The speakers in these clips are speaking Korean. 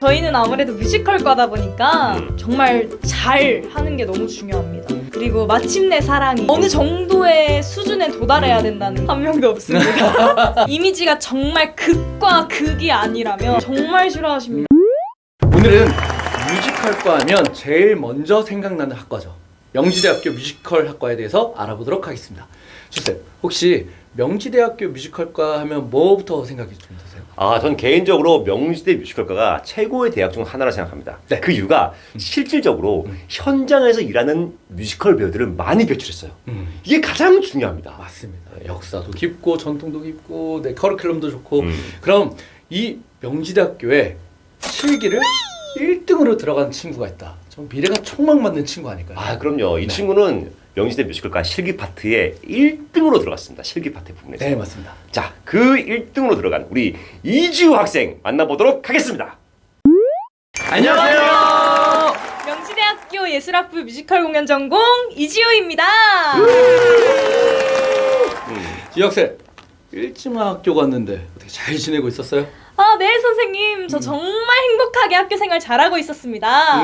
저희는 아무래도 뮤지컬과다 보니까 정말 잘 하는 게 너무 중요합니다. 그리고 마침내 사랑이 어느 정도의 수준에 도달해야 된다는 한 명도 없습니다. 이미지가 정말 극과 극이 아니라면 정말 싫어하십니다. 오늘은 뮤지컬과 하면 제일 먼저 생각나는 학과죠. 명지대학교 뮤지컬 학과에 대해서 알아보도록 하겠습니다. 주쌤, 혹시 명지대학교 뮤지컬과 하면 뭐부터 생각이 좀 드세요? 전 개인적으로 명지대 뮤지컬과가 최고의 대학 중 하나라 생각합니다. 네. 그 이유가 실질적으로 현장에서 일하는 뮤지컬 배우들을 많이 배출했어요. 이게 가장 중요합니다. 맞습니다. 역사도 깊고 전통도 깊고 커리큘럼도 좋고 그럼 이 명지대학교에 실기를 1등으로 들어간 친구가 있다. 좀 미래가 촉망받는 친구 아닐까요? 그럼요. 이 친구는 명지대 뮤지컬과 실기 파트에 1등으로 들어갔습니다. 실기 파트 부분에서. 네, 맞습니다. 자, 그 1등으로 들어간 우리 이지우 학생 만나보도록 하겠습니다. 안녕하세요. 명지대학교 예술학부 뮤지컬 공연 전공 이지우입니다. 지혁쌤, 일지망학교 갔는데 어떻게 잘 지내고 있었어요? 네 선생님, 저 정말 행복하게 학교 생활 잘하고 있었습니다.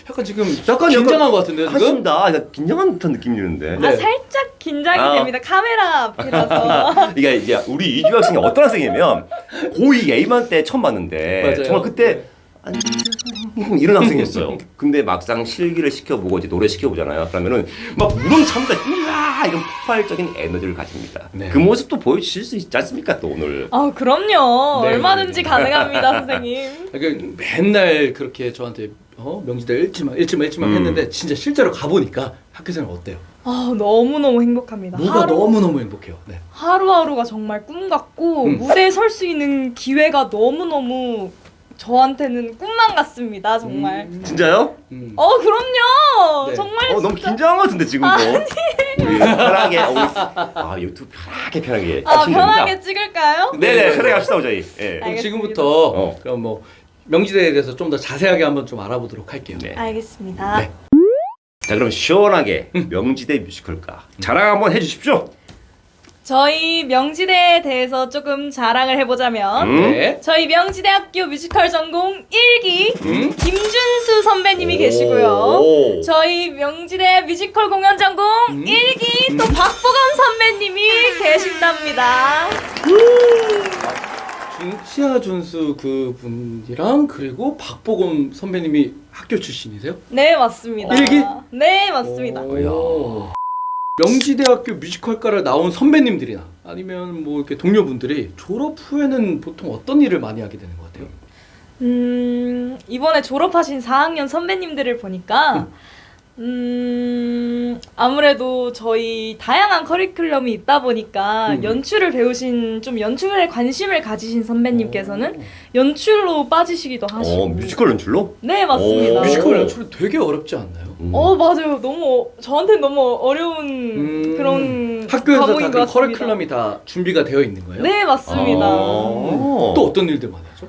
약간 긴장한 것 같은데요, 지금? 맞습니다. 긴장한 듯한 느낌이 드는데. 네. 살짝 긴장이 됩니다. 카메라 앞이라서. 이게 이제 우리 이주 학생이 어떤 학생이냐면 고2 A반 때 처음 봤는데 맞아요. 정말 그때 아니 이런 학생이었어요. 근데 막상 실기를 시켜보고 이제 노래 시켜보잖아요. 그러면은 막 우렁찬다 이런 폭발적인 에너지를 가집니다. 네. 그 모습도 보여주실 수 있지 않습니까 또 오늘? 그럼요. 네. 얼마든지 가능합니다, 선생님. 맨날 그렇게 저한테 명지대 일지망 했는데 진짜 실제로 가보니까 학교 생활 어때요? 너무너무 행복합니다. 뭐가 너무너무 행복해요. 네. 하루하루가 정말 꿈 같고 무대에 설 수 있는 기회가 너무너무 저한테는 꿈만 같습니다, 정말. 진짜요? 그럼요. 네. 정말 너무 긴장한 것 같은데 지금도. 우리 편하게 유튜브 편하게 하시면 편하게 됩니다. 찍을까요? 네네 편하게 합시다 저희. 예. 그럼 알겠습니다. 지금부터 그럼 뭐 명지대에 대해서 좀 더 자세하게 한번 좀 알아보도록 할게요. 네. 알겠습니다. 네. 자 그럼 시원하게 명지대 뮤지컬과 자랑 한번 해주십시오. 저희 명지대에 대해서 조금 자랑을 해보자면 네. 저희 명지대학교 뮤지컬 전공 1기 김준수 선배님이 계시고요. 오. 저희 명지대 뮤지컬 공연 전공 1기 또 박보검 선배님이 계신답니다. 중치아 준수 그분이랑 그리고 박보검 선배님이 학교 출신이세요? 네, 맞습니다. 1기? 네, 맞습니다. 오. 명지대학교 뮤지컬과를 나온 선배님들이나 아니면 뭐 이렇게 동료분들이 졸업 후에는 보통 어떤 일을 많이 하게 되는 것 같아요? 이번에 졸업하신 4학년 선배님들을 보니까 아무래도 저희 다양한 커리큘럼이 있다 보니까 연출을 배우신 좀 연출에 관심을 가지신 선배님께서는 연출로 빠지시기도 하시고. 뮤지컬 연출로? 네, 맞습니다. 뮤지컬 연출은 되게 어렵지 않나요? 맞아요. 저한테는 너무 어려운 그런 학교에서 과목인 것 다 같습니다. 커리큘럼이 다 준비가 되어 있는 거예요? 네, 맞습니다. 또 어떤 일들 많이 하죠?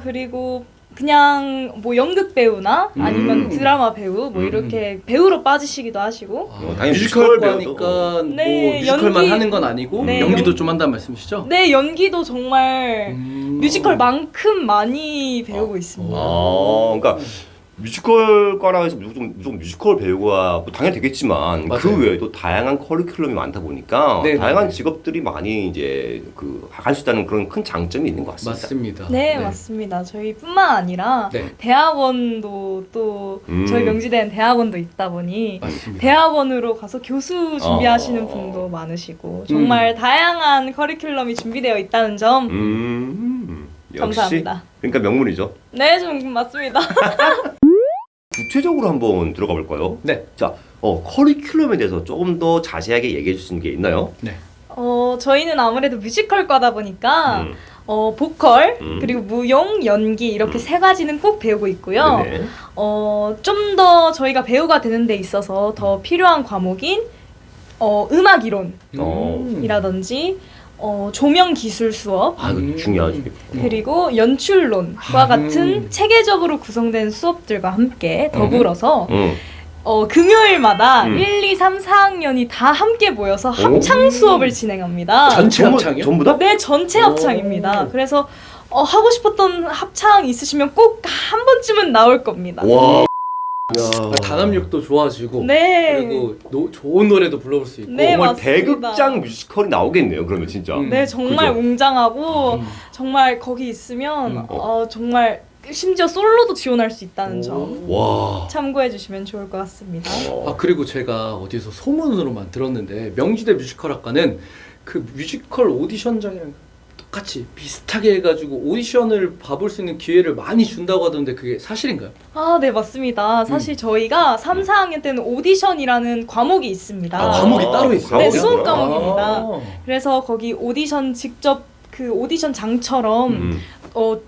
그리고 그냥 뭐 연극 배우나 아니면 드라마 배우 뭐 이렇게 배우로 빠지시기도 하시고. 당연히 뮤지컬 뮤지컬과니까 네, 뭐 뮤지컬만 연기. 하는 건 아니고 네, 연기도 좀 한다는 말씀이시죠? 네, 연기도 정말 뮤지컬만큼 많이 배우고 있습니다. 그러니까 뮤지컬과라 해서 무조건 뮤지컬 배우가 뭐 당연히 되겠지만 맞아요. 그 외에도 다양한 커리큘럼이 많다 보니까 네, 다양한 네. 직업들이 많이 이제 할 수 있다는 그런 큰 장점이 있는 것 같습니다. 맞습니다. 네, 맞습니다. 저희뿐만 아니라 네. 대학원도 또 저희 명지대는 대학원도 있다 보니 맞습니다. 대학원으로 가서 교수 준비하시는 분도 많으시고 정말 다양한 커리큘럼이 준비되어 있다는 점 역시 감사합니다. 그러니까 명문이죠. 네, 좀 맞습니다. 구체적으로 한번 들어가 볼까요? 네. 자, 커리큘럼에 대해서 조금 더 자세하게 얘기해 줄 수 있는 게 있나요? 네. 저희는 아무래도 뮤지컬과다 보니까 보컬 그리고 무용, 연기 이렇게 세 가지는 꼭 배우고 있고요. 네네. 좀 더 저희가 배우가 되는 데 있어서 더 필요한 과목인 음악 이론이라든지 조명 기술 수업 이거 중요하지. 그리고 연출론과 같은 체계적으로 구성된 수업들과 함께 더불어서 금요일마다 1, 2, 3, 4학년이 다 함께 모여서 합창 수업을 진행합니다. 전체 합창이요? 전부 다? 네, 전체 합창입니다. 그래서 하고 싶었던 합창 있으시면 꼭 한 번쯤은 나올 겁니다. 와. 단합력도 좋아지고 네. 그리고 좋은 노래도 불러볼 수 있고 네, 정말 맞습니다. 대극장 뮤지컬이 나오겠네요. 그러면 진짜. 네, 정말 그죠? 웅장하고 정말 거기 있으면 정말 심지어 솔로도 지원할 수 있다는 점 와. 참고해 주시면 좋을 것 같습니다. 그리고 제가 어디서 소문으로만 들었는데 명지대 뮤지컬학과는 그 뮤지컬 오디션장이랑 똑같이 비슷하게 해가지고 오디션을 봐볼 수 있는 기회를 많이 준다고 하던데 그게 사실인가요? 네, 맞습니다. 사실 저희가 3, 4학년 때는 오디션이라는 과목이 있습니다. 과목이 따로 있어요? 네, 과목이구나. 수업 과목입니다. 그래서 거기 오디션 직접 그 오디션장처럼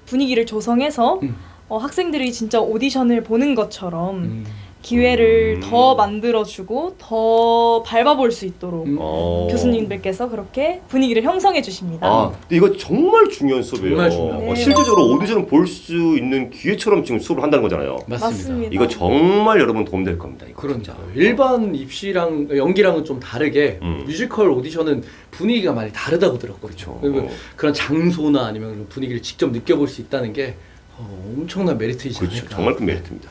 분위기를 조성해서 학생들이 진짜 오디션을 보는 것처럼 기회를 더 만들어주고 더 밟아볼 수 있도록 교수님들께서 그렇게 분위기를 형성해 주십니다. 근데 이거 정말 중요한 수업이에요. 정말 중요해요. 네, 실질적으로 맞습니다. 오디션을 볼 수 있는 기회처럼 지금 수업을 한다는 거잖아요. 맞습니다. 이거 정말 여러분 도움될 겁니다. 이거 그러니까 진짜. 일반 입시랑 연기랑은 좀 다르게 뮤지컬 오디션은 분위기가 많이 다르다고 들었거든요. 그리고 그런 장소나 아니면 그런 분위기를 직접 느껴볼 수 있다는 게 엄청난 메리트이지 그렇죠. 않을까. 정말 큰 메리트입니다.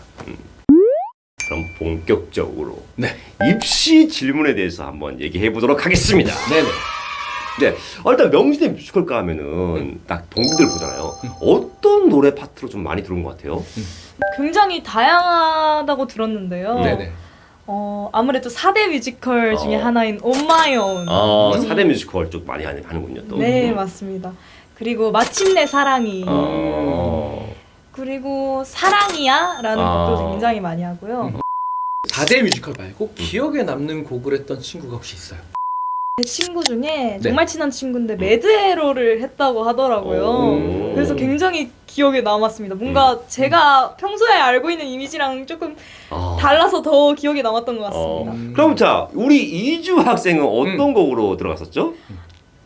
그럼 본격적으로 네. 입시 질문에 대해서 한번 얘기해 보도록 하겠습니다. 네네. 네, 일단 명지대 뮤지컬과 하면은 딱 동기들 보잖아요. 어떤 노래 파트로 좀 많이 들어온 것 같아요? 굉장히 다양하다고 들었는데요. 네네. 아무래도 4대 뮤지컬 중에 하나인 On My Own. 4대 뮤지컬 쪽 많이 하는군요. 또. 네, 맞습니다. 그리고 마침내 사랑이. 어. 그리고 사랑이야 라는 곡도 굉장히 많이 하고요. 4대 뮤지컬 말고 기억에 남는 곡을 했던 친구가 혹시 있어요? 제 친구 중에 네. 정말 친한 친구인데 매드에러를 했다고 하더라고요. 그래서 굉장히 기억에 남았습니다. 뭔가 제가 평소에 알고 있는 이미지랑 조금 달라서 더 기억에 남았던 것 같습니다. 그럼 자, 우리 이주 학생은 어떤 곡으로 들어갔었죠?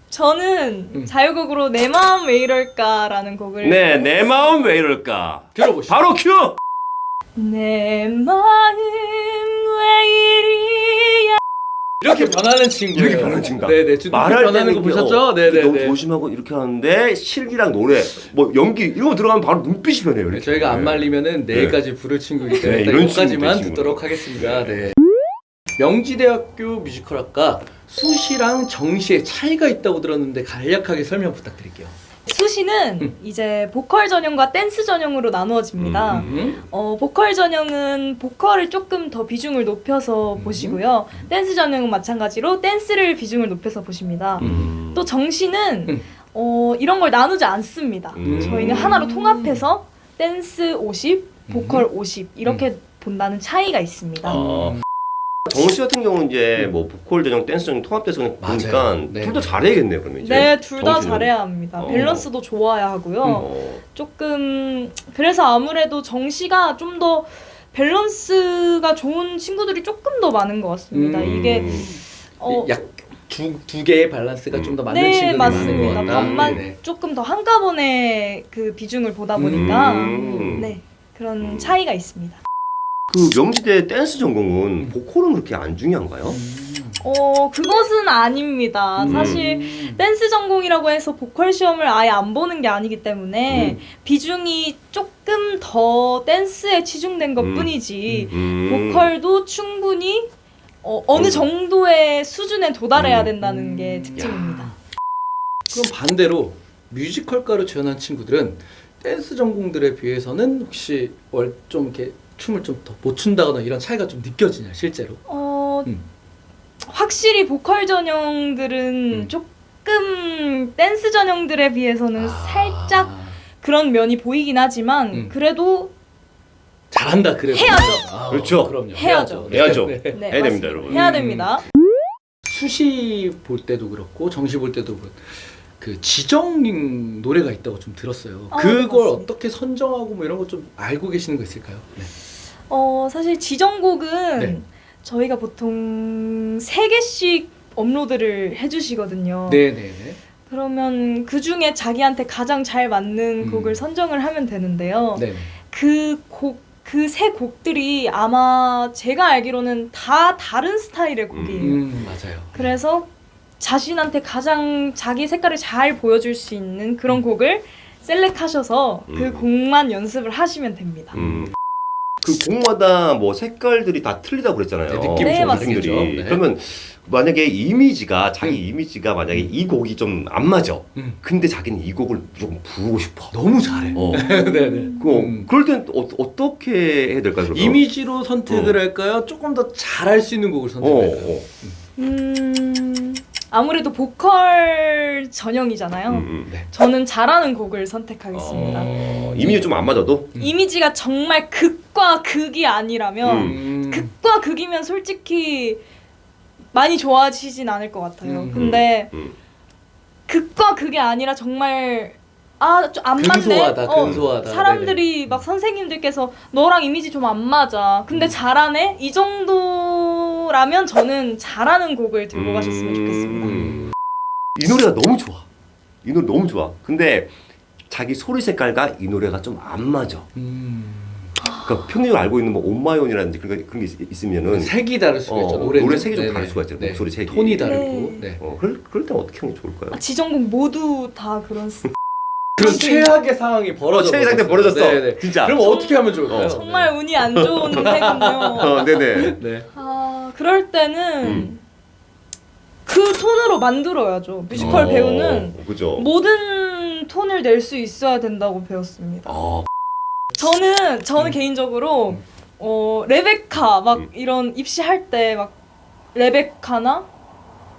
저는 자유곡으로 내 마음 왜 이럴까라는 곡을 네, 내 마음 왜 이럴까? 들어보시죠. 바로 큐! 내 마음 왜 이리야. 이렇게 변하는 친구예요. 이렇게 변하는 친구다. 네네. 지금 말할 변하는 거 때는 보셨죠? 네네. 너무 조심하고 이렇게 하는데 실기랑 노래, 뭐 연기 이런 거 들어가면 바로 눈빛이 변해요. 이렇게. 저희가 안 말리면은 내일까지 부를 친구이기 때문에 네, 이런 여기까지만 친구들, 듣도록 하겠습니다. 네. 명지대학교 뮤지컬학과 수시랑 정시의 차이가 있다고 들었는데 간략하게 설명 부탁드릴게요. 수시는 이제 보컬 전형과 댄스 전형으로 나누어집니다. 보컬 전형은 보컬을 조금 더 비중을 높여서 보시고요. 댄스 전형은 마찬가지로 댄스를 비중을 높여서 보십니다. 또 정시는 이런 걸 나누지 않습니다. 저희는 하나로 통합해서 댄스 50, 보컬 50 이렇게 본다는 차이가 있습니다. 정시 같은 경우는 이제 뭐 보컬 전형, 댄스 전형 통합돼서 그냥 보니까 네. 둘 다 잘해야겠네요. 그러면 이제. 네, 둘 다 정시는. 잘해야 합니다. 밸런스도 좋아야 하고요. 조금 그래서 아무래도 정시가 좀 더 밸런스가 좋은 친구들이 조금 더 많은 것 같습니다. 이게 약 두 개의 밸런스가 좀 더 맞는 네, 친구들이 맞습니다. 많은 것 같다. 반만 네네. 조금 더 한꺼번에 그 비중을 보다 보니까 음. 네, 그런 차이가 있습니다. 그 명지대 댄스 전공은 보컬은 그렇게 안 중요한가요? 그것은 아닙니다. 사실 댄스 전공이라고 해서 보컬 시험을 아예 안 보는 게 아니기 때문에 비중이 조금 더 댄스에 치중된 것뿐이지 보컬도 충분히 어느 정도의 수준에 도달해야 된다는 게 특징입니다. 그럼 반대로 뮤지컬과로 지원한 친구들은 댄스 전공들에 비해서는 혹시 좀 이렇게 춤을 좀 더 못 춘다거나 이런 차이가 좀 느껴지냐 실제로? 확실히 보컬 전형들은 조금 댄스 전형들에 비해서는 살짝 그런 면이 보이긴 하지만 그래도 잘한다 그래도 해야죠. 그렇죠. 그럼요. 해야죠. 해야죠. 네. 네, 해야 됩니다, 맞습니다. 여러분. 해야 됩니다. 수시 볼 때도 그렇고 정시 볼 때도 그 지정 노래가 있다고 좀 들었어요. 네, 그걸 맞습니다. 어떻게 선정하고 뭐 이런 거 좀 알고 계시는 거 있을까요? 네. 사실 지정곡은 네. 저희가 보통 3개씩 업로드를 해주시거든요. 네네네. 그러면 그 중에 자기한테 가장 잘 맞는 곡을 선정을 하면 되는데요. 네. 그 3곡들이 아마 제가 알기로는 다 다른 스타일의 곡이에요. 맞아요. 그래서 자신한테 가장 자기 색깔을 잘 보여줄 수 있는 그런 곡을 셀렉하셔서 그 곡만 연습을 하시면 됩니다. 그 곡마다 뭐 색깔들이 다 틀리다고 그랬잖아요. 네, 느낌이 네, 좀 맞습니다. 다르겠죠. 네. 그러면 만약에 이미지가 자기 이미지가 만약에 이 곡이 좀 안 맞아. 근데 자기는 이 곡을 무조건 부르고 싶어. 너무 잘해. 네네. 그럴 땐 어떻게 해야 될까요? 그러면? 이미지로 선택을 할까요? 조금 더 잘할 수 있는 곡을 선택할까요? 아무래도 보컬 전형이잖아요. 네. 저는 잘하는 곡을 선택하겠습니다. 이미지 좀 안 맞아도? 이미지가 정말 극과 극이 아니라면 극과 극이면 솔직히 많이 좋아지진 않을 것 같아요. 근데 극과 극이 아니라 정말 좀 안 맞네. 근소하다. 사람들이 네네. 막 선생님들께서 너랑 이미지 좀 안 맞아. 근데 잘하네. 이 정도라면 저는 잘하는 곡을 들고 가셨으면 좋겠습니다. 이 노래가 너무 좋아. 이 노래 너무 좋아. 근데 자기 소리 색깔과 이 노래가 좀 안 맞아. 그러니까 평균적으로 알고 있는 뭐 온마이온이라든지 그런 게 있으면은 색이 다를 수가 있죠. 노래 색이 좀 네네. 다를 수가 있잖아요. 네. 목소리 색이. 톤이 다르고. 네. 그럴 땐 어떻게 하는 게 좋을까요? 지정곡 모두 다 그런 그런 최악의 상황이 벌어졌어. 최악의 상태 벌어졌어. 네네. 진짜. 그럼 어떻게 하면 좋을까요? 정말 운이 안 좋은 해군요. 네네. 네. 그럴 때는 그 톤으로 만들어야죠. 뮤지컬 배우는 그죠. 모든 톤을 낼 수 있어야 된다고 배웠습니다. 저는 개인적으로 레베카 막 이런 입시할 때 막 레베카나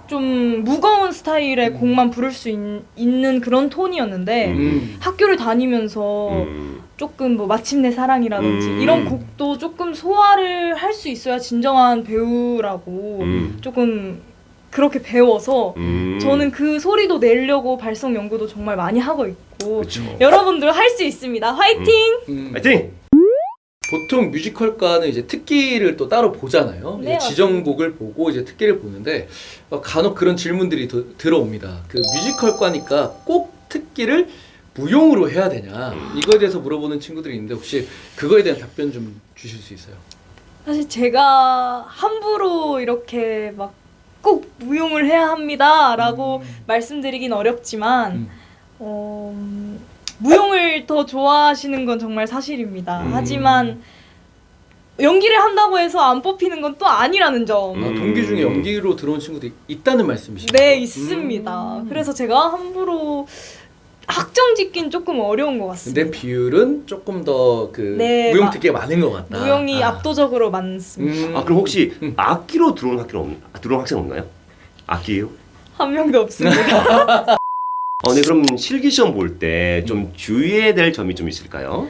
좀 무거운 스타일의 곡만 부를 수 있는 그런 톤이었는데 학교를 다니면서 조금 뭐 마침내 사랑이라든지 이런 곡도 조금 소화를 할 수 있어야 진정한 배우라고 조금 그렇게 배워서 저는 그 소리도 내려고 발성 연구도 정말 많이 하고 있고 그쵸. 여러분들 할 수 있습니다. 화이팅! 파이팅! 보통 뮤지컬과는 이제 특기를 또 따로 보잖아요. 네, 이제 지정곡을 보고 이제 특기를 보는데 간혹 그런 질문들이 들어옵니다. 그 뮤지컬과니까 꼭 특기를 무용으로 해야 되냐 이거에 대해서 물어보는 친구들이 있는데 혹시 그거에 대한 답변 좀 주실 수 있어요? 사실 제가 함부로 이렇게 막 꼭 무용을 해야 합니다라고 말씀드리긴 어렵지만 무용을 더 좋아하시는 건 정말 사실입니다. 하지만 연기를 한다고 해서 안 뽑히는 건 또 아니라는 점. 동기 중에 연기로 들어온 친구도 있다는 말씀이시죠? 네, 있습니다. 그래서 제가 함부로 학점 짓긴 조금 어려운 것 같습니다. 근데 비율은 조금 더 그 네, 무용 특기가 많은 것 같다. 무용이 압도적으로 많습니다. 그럼 혹시 악기로 들어온 학생 없나요? 악기예요? 한 명도 없습니다. 네, 그럼 실기 시험 볼 때 좀 주의해야 될 점이 좀 있을까요?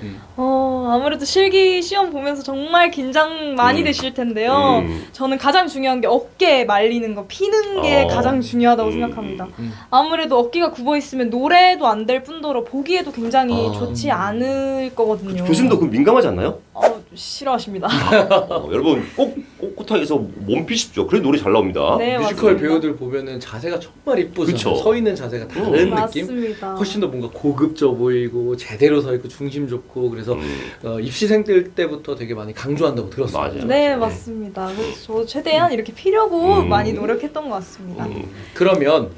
아무래도 실기 시험 보면서 정말 긴장 많이 되실 텐데요. 저는 가장 중요한 게 어깨 말리는 거, 피는 게 가장 중요하다고 생각합니다. 아무래도 어깨가 굽어 있으면 노래도 안 될 뿐더러 보기에도 굉장히 좋지 않을 거거든요. 교수님도 그 민감하지 않나요? 싫어하십니다. 여러분 꼭 꼿꼿하게서 몸 피십시오. 그래 노래 잘 나옵니다. 네, 뮤지컬 맞습니다. 배우들 보면은 자세가 정말 이쁘죠. 그쵸. 서 있는 자세가 다른 느낌. 맞습니다. 훨씬 더 뭔가 고급져 보이고 제대로 서 있고 중심 좋고 그래서 입시생들 때부터 되게 많이 강조한다고 들었어요. 맞아요. 네, 맞습니다. 그래서 저 최대한 이렇게 피려고 많이 노력했던 것 같습니다. 그러면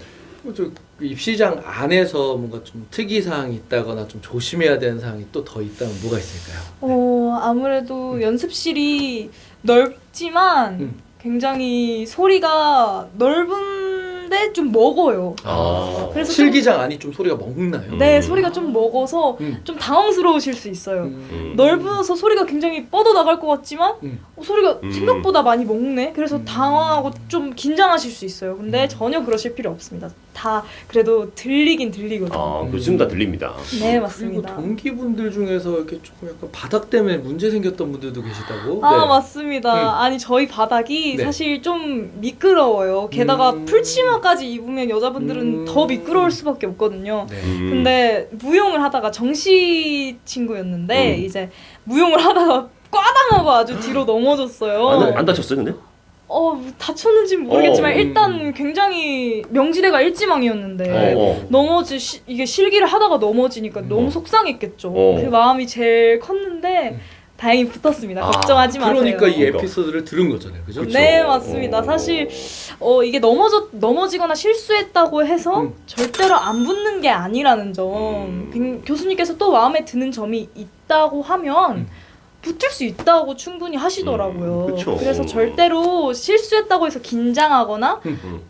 좀 입시장 안에서 뭔가 좀 특이 사항이 있다거나 좀 조심해야 되는 사항이 또 더 있다면 뭐가 있을까요? 아무래도 연습실이 넓지만 굉장히 소리가 넓은데 좀 먹어요. 그래서 실기장 안이 좀 소리가 먹나요? 네, 소리가 좀 먹어서 좀 당황스러우실 수 있어요. 넓어서 소리가 굉장히 뻗어 나갈 것 같지만 소리가 생각보다 많이 먹네. 그래서 당황하고 좀 긴장하실 수 있어요. 근데 전혀 그러실 필요 없습니다. 다 그래도 들리긴 들리거든요. 교수님 다 들립니다. 네, 그리고 맞습니다. 동기분들 중에서 이렇게 조금 약간 바닥 때문에 문제 생겼던 분들도 계시다고? 맞습니다. 아니 저희 바닥이 네. 사실 좀 미끄러워요. 게다가 풀치마까지 입으면 여자분들은 더 미끄러울 수밖에 없거든요. 네. 근데 무용을 하다가 정시 친구였는데 이제 무용을 하다가 꽈당하고 아주 뒤로 넘어졌어요. 안 다쳤어요 근데? 다쳤는지는 모르겠지만 일단 굉장히 명지대가 일지망이었는데 이게 실기를 하다가 넘어지니까 너무 속상했겠죠. 그 마음이 제일 컸는데 다행히 붙었습니다. 걱정하지 마세요. 그러니까 이 그러니까. 에피소드를 들은 거잖아요, 그죠? 그쵸. 네, 맞습니다. 사실 이게 넘어지거나 실수했다고 해서 절대로 안 붙는 게 아니라는 점. 교수님께서 또 마음에 드는 점이 있다고 하면 붙을 수 있다고 충분히 하시더라고요. 그쵸. 그래서 절대로 실수했다고 해서 긴장하거나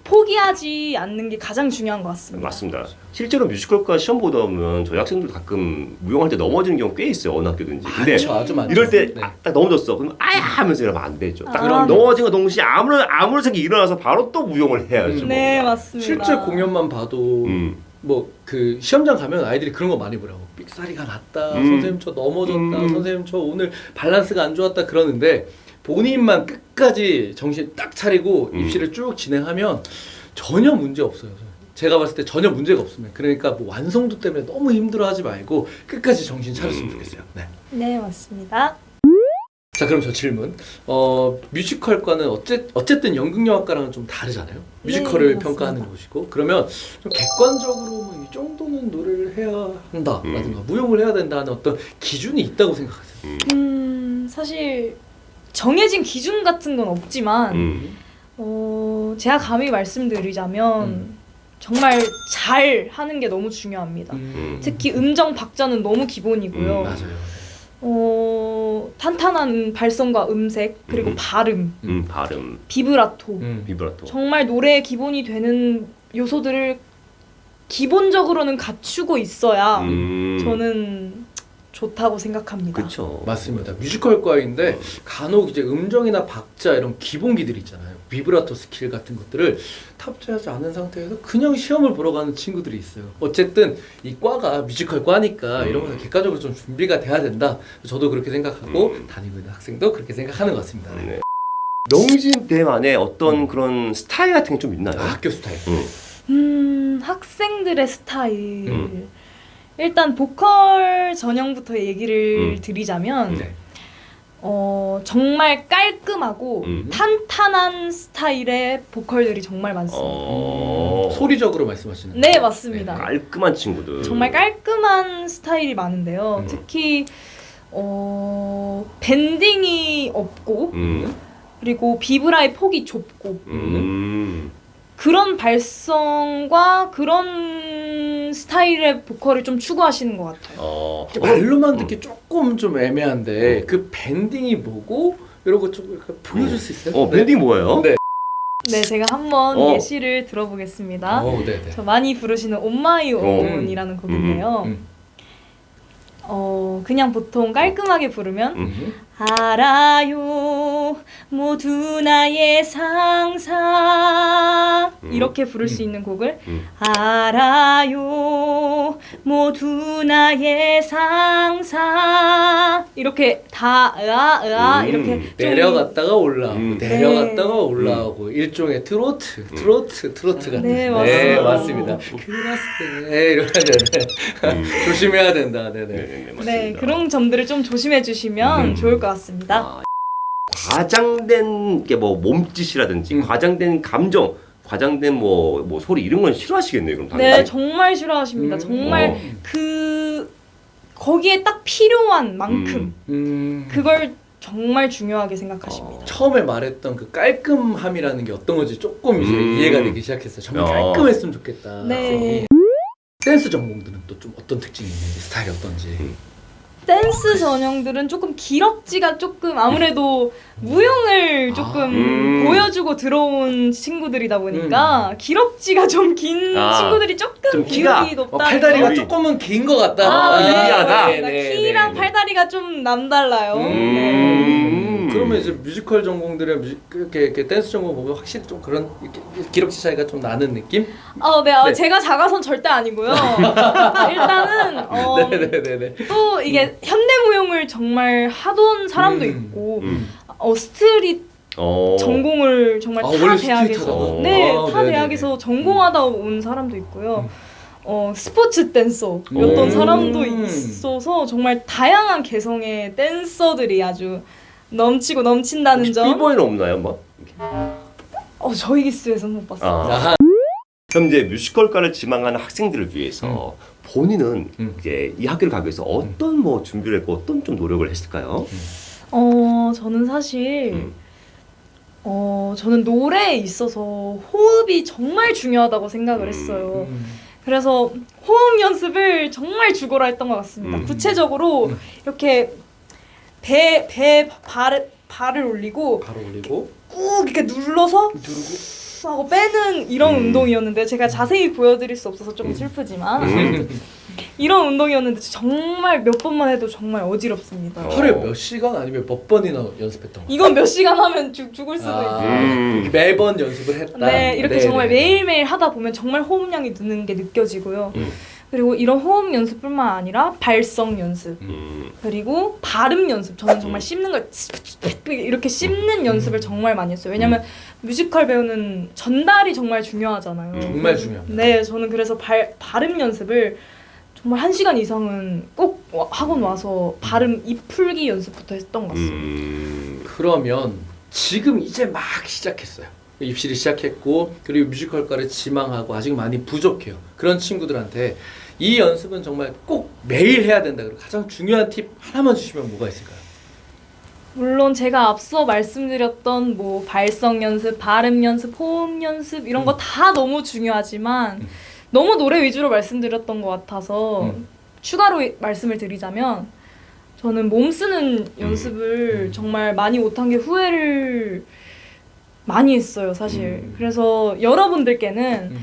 포기하지 않는 게 가장 중요한 것 같습니다. 맞습니다. 실제로 뮤지컬과 시험 보다 보면 저희 학생들 가끔 무용할 때 넘어지는 경우 꽤 있어요. 어느 학교든지. 근데 많죠, 아주 많죠. 이럴 때 네. 딱 넘어졌어. 그럼 아야 하면서 이러면 안 되죠. 딱 아, 네. 넘어진 거 동시에 아무런 생각이 일어나서 바로 또 무용을 해야죠. 네, 뭔가. 맞습니다. 실제 공연만 봐도 뭐 그 시험장 가면 아이들이 그런 거 많이 보라고 삑사리가 났다, 선생님 저 넘어졌다, 선생님 저 오늘 밸런스가 안 좋았다 그러는데 본인만 끝까지 정신 딱 차리고 입시를 쭉 진행하면 전혀 문제 없어요. 제가 봤을 때 전혀 문제가 없습니다. 그러니까 뭐 완성도 때문에 너무 힘들어하지 말고 끝까지 정신 차렸으면 좋겠어요. 네. 네, 맞습니다. 자, 그럼 저 질문. 뮤지컬과는 어쨌든 연극영화과랑은 좀 다르잖아요. 뮤지컬을 네, 평가하는 맞습니다. 곳이고. 그러면 좀 객관적으로 뭐 이 정도는 노래를 해야 한다라든가 무용을 해야 된다는 어떤 기준이 있다고 생각하세요? 사실 정해진 기준 같은 건 없지만 제가 감히 말씀드리자면 정말 잘 하는 게 너무 중요합니다. 특히 음정 박자는 너무 기본이고요. 맞아요. 탄탄한 발성과 음색 그리고 발음, 발음, 비브라토 비브라토. 정말 노래의 기본이 되는 요소들을 기본적으로는 갖추고 있어야 저는 좋다고 생각합니다. 그렇죠. 맞습니다. 뮤지컬과인데 간혹 이제 음정이나 박자 이런 기본기들이 있잖아요. 비브라토 스킬 같은 것들을 탑재하지 않은 상태에서 그냥 시험을 보러 가는 친구들이 있어요. 어쨌든 이 과가 뮤지컬과니까 이런 거는 객관적으로 좀 준비가 돼야 된다. 저도 그렇게 생각하고 다니고 있는 학생도 그렇게 생각하는 것 같습니다. 네. 명진 대만의 어떤 그런 스타일 같은 게 좀 있나요? 학교 스타일. 학생들의 스타일. 일단 보컬 전형부터 얘기를 드리자면 네. 정말 깔끔하고 탄탄한 스타일의 보컬들이 정말 많습니다. 소리적으로 말씀하시는 네, 거예요? 맞습니다. 깔끔한 친구들. 정말 깔끔한 스타일이 많은데요. 특히 밴딩이 없고 그리고 비브라의 폭이 좁고 그런 발성과 그런 스타일의 보컬을 좀 추구하시는 것 같아요. 말로만 듣기 조금 좀 애매한데 그 밴딩이 뭐고 이런 거 좀 보여줄 수 있어요? 밴딩 뭐예요? 네. 네, 제가 한번 예시를 들어보겠습니다. 네네. 저 많이 부르시는 On My Own이라는 곡인데요. 그냥 보통 깔끔하게 부르면 알아요 모두 나의 상상 이렇게 부를 수 있는 곡을 알아요 모두 나의 상상 이렇게 이렇게 좀 내려갔다가 올라오고 내려갔다가 네. 올라오고 일종의 트로트 같은. 네, 네, 맞습니다. 맞습니다. 그라스네 이러면 조심해야 된다. 네네. 네, 맞습니다. 그런 점들을 좀 조심해 주시면 좋을 것 같습니다. 과장된 게 뭐 몸짓이라든지 과장된 감정, 과장된 뭐 소리 이런 건 싫어하시겠네요. 그럼 당연히. 네, 정말 싫어하십니다. 정말 거기에 딱 필요한 만큼 그걸 정말 중요하게 생각하십니다. 처음에 말했던 그 깔끔함이라는 게 어떤 건지 조금 이제 이해가 되기 시작했어요. 정말 깔끔했으면 좋겠다. 네. 댄스 전공들은 또 좀 어떤 특징이 있는지 스타일이 어떤지. 댄스 전형들은 조금 기럭지가 조금 아무래도 무용을 조금 보여주고 들어온 친구들이다 보니까 기럭지가 좀 긴 친구들이 조금 좀 키가, 비율이 높다. 팔다리가 머리. 조금은 긴 것 같다. 미안하다. 네, 키랑 팔다리가 좀 남달라요. 그러면 이제 뮤지컬 전공들의 이렇게 댄스 전공 보면 확실히 좀 그런 기럭지 차이가 좀 나는 느낌? 네, 제가 작아선 절대 아니고요. 일단은 네네네네. 또 이게 현대무용을 정말 하던 사람도 있고 스트릿 전공을 정말 타 원래 대학에서 스트릿하다고? 타 네네네. 대학에서 전공하다 온 사람도 있고요. 스포츠 댄서였던 사람도 있어서 정말 다양한 개성의 댄서들이 아주 넘치고 넘친다는 점. 비보이는 없나요, 뭐? 저희 기수에서 못 봤어요. 아하. 그럼 이제 뮤지컬과를 지망하는 학생들을 위해서 본인은 이제 이 학교를 가기 위해서 어떤 뭐 준비를 했고 어떤 좀 노력을 했을까요? 저는 사실 저는 노래에 있어서 호흡이 정말 중요하다고 생각을 했어요. 그래서 호흡 연습을 정말 죽어라 했던 것 같습니다. 구체적으로 이렇게 발을 올리고 바로 올리고 꾹 이렇게 눌러서 누르고 하고 빼는 이런 운동이었는데 제가 자세히 보여드릴 수 없어서 좀 슬프지만 이런 운동이었는데 정말 몇 번만 해도 정말 어지럽습니다. 하루에 몇 시간 아니면 몇 번이나 연습했던 거예요? 이건 몇 시간 하면 죽을 수도 있어요. 이렇게 매번 연습을 했다. 네, 이렇게 네, 정말 네. 매일매일 하다 보면 정말 호흡량이 느는 게 느껴지고요. 그리고 이런 호흡 연습뿐만 아니라 발성 연습, 그리고 발음 연습. 저는 정말 씹는 걸 이렇게 씹는 연습을 정말 많이 했어요. 왜냐면 뮤지컬 배우는 전달이 정말 중요하잖아요. 정말 중요합니다. 네, 저는 그래서 발음 연습을 정말 1시간 이상은 꼭 학원 와서 발음 입 풀기 연습부터 했던 것 같습니다. 그러면 지금 이제 막 시작했어요. 입시를 시작했고 그리고 뮤지컬과를 지망하고 아직 많이 부족해요. 그런 친구들한테 이 연습은 정말 꼭 매일 해야 된다. 그리고 가장 중요한 팁 하나만 주시면 뭐가 있을까요? 물론 제가 앞서 말씀드렸던 뭐 발성 연습, 발음 연습, 호흡 연습 이런 거 다 너무 중요하지만 너무 노래 위주로 말씀드렸던 것 같아서 추가로 말씀을 드리자면 저는 몸 쓰는 연습을 정말 많이 못한 게 후회를 많이 했어요, 사실. 그래서 여러분들께는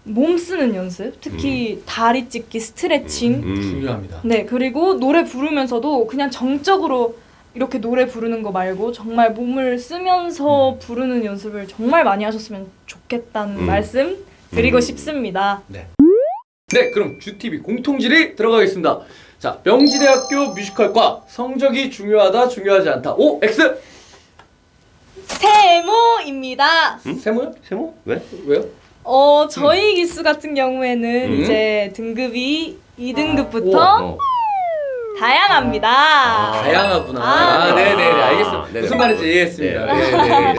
몸 쓰는 연습, 특히 다리 찢기, 스트레칭, 중요합니다. 네, 그리고 노래 부르면서도 그냥 정적으로 이렇게 노래 부르는 거 말고 정말 몸을 쓰면서 부르는 연습을 정말 많이 하셨으면 좋겠다는 말씀 드리고 싶습니다. 네. 네, 그럼 주TV 공통질의 들어가겠습니다. 자, 명지대학교 뮤지컬과 성적이 중요하다, 중요하지 않다. O, X. 세모입니다. 세모요? 세모? 왜? 왜요? 저희 기수 같은 경우에는 이제 등급이 2등급부터 어. 다양합니다. 다양하구나. 네. 네네네, 알겠습니다. 네네. 무슨 말인지 이해했습니다. 네. 네.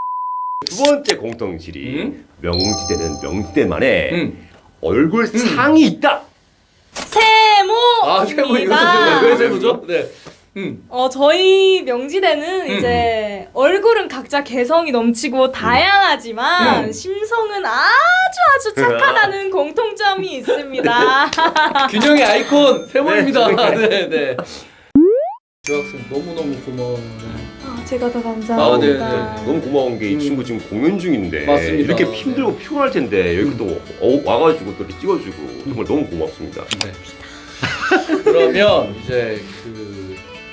두 번째 공통질이 명지대는 명지대만의 얼굴 음. 상이 있다. 아, 세모 이거 세모입니다. 왜 세모죠? 네. 저희 명지대는 이제 얼굴은 각자 개성이 넘치고 다양하지만 심성은 아주 착하다는 공통점이 있습니다. 균형의 아이콘 세모입니다. 네, 네. 조학생 너무너무 고마워요. 제가 더 아, 감사합니다. 네, 네. 너무 고마운 게 이 친구 지금 공연 중인데 맞습니다. 이렇게 힘들고 피곤할 텐데 여기 또 와가지고 또 이렇게 찍어주고 정말 너무 고맙습니다. 네. 그러면 이제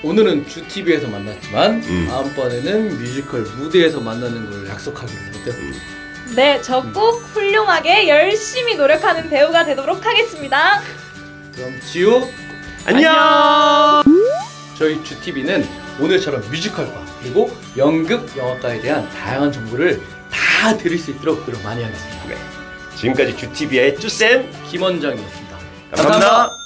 오늘은 주TV에서 만났지만 다음번에는 뮤지컬 무대에서 만나는 걸 약속하기로 했죠. 네, 저 꼭 훌륭하게 열심히 노력하는 배우가 되도록 하겠습니다. 그럼 지우 안녕. 저희 주TV는 오늘처럼 뮤지컬과 그리고 연극 영화과에 대한 다양한 정보를 다 드릴 수 있도록 노력 많이 하겠습니다. 지금까지 주TV의 쭈쌤 김원장이었습니다. 감사합니다.